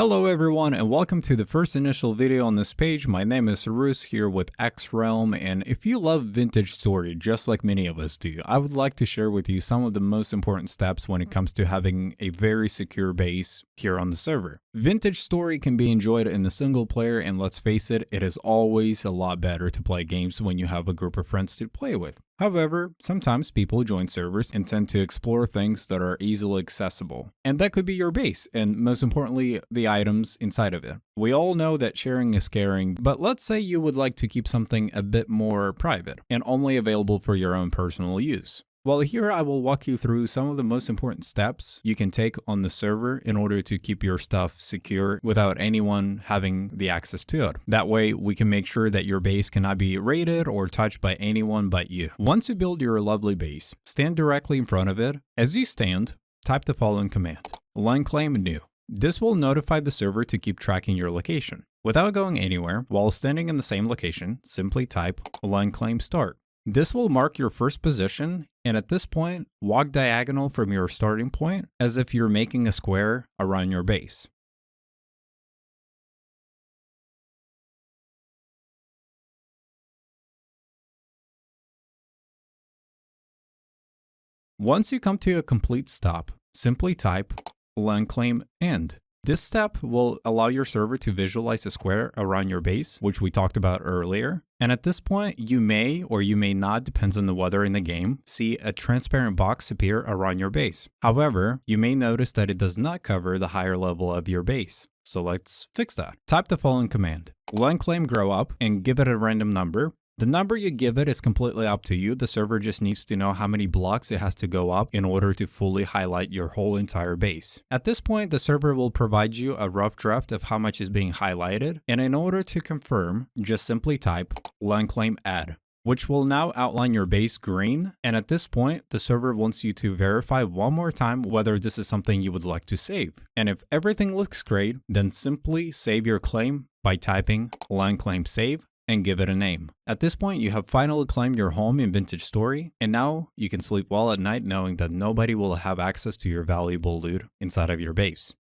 Hello everyone and welcome to the first initial video on this page. My name is Sarus here with X-Realm, and if you love Vintage Story just like many of us do, I would like to share with you some of the most important steps when it comes to having a very secure base here on the server. Vintage Story can be enjoyed in the single player, and let's face it, it is always a lot better to play games when you have a group of friends to play with. However, sometimes people join servers and tend to explore things that are easily accessible. And that could be your base, and most importantly, the items inside of it. We all know that sharing is caring, but let's say you would like to keep something a bit more private and only available for your own personal use. Well, here I will walk you through some of the most important steps you can take on the server in order to keep your stuff secure without anyone having the access to it. That way, we can make sure that your base cannot be raided or touched by anyone but you. Once you build your lovely base, stand directly in front of it. As you stand, type the following command: line claim new. This will notify the server to keep tracking your location. Without going anywhere, while standing in the same location, simply type line claim start. This will mark your first position, and at this point, walk diagonal from your starting point as if you're making a square around your base. Once you come to a complete stop, simply type line claim end. This step will allow your server to visualize a square around your base, which we talked about earlier. And at this point, you may or you may not, depends on the weather in the game, see a transparent box appear around your base. However, you may notice that it does not cover the higher level of your base. So let's fix that. Type the following command: line claim grow up, and give it a random number. The number you give it is completely up to you. The server just needs to know how many blocks it has to go up in order to fully highlight your whole entire base. At this point, the server will provide you a rough draft of how much is being highlighted, and in order to confirm, just simply type line claim add, which will now outline your base green. And at this point, the server wants you to verify one more time whether this is something you would like to save. And if everything looks great, then simply save your claim by typing line claim save and give it a name. At this point, you have finally claimed your home in Vintage Story, and now you can sleep well at night knowing that nobody will have access to your valuable loot inside of your base.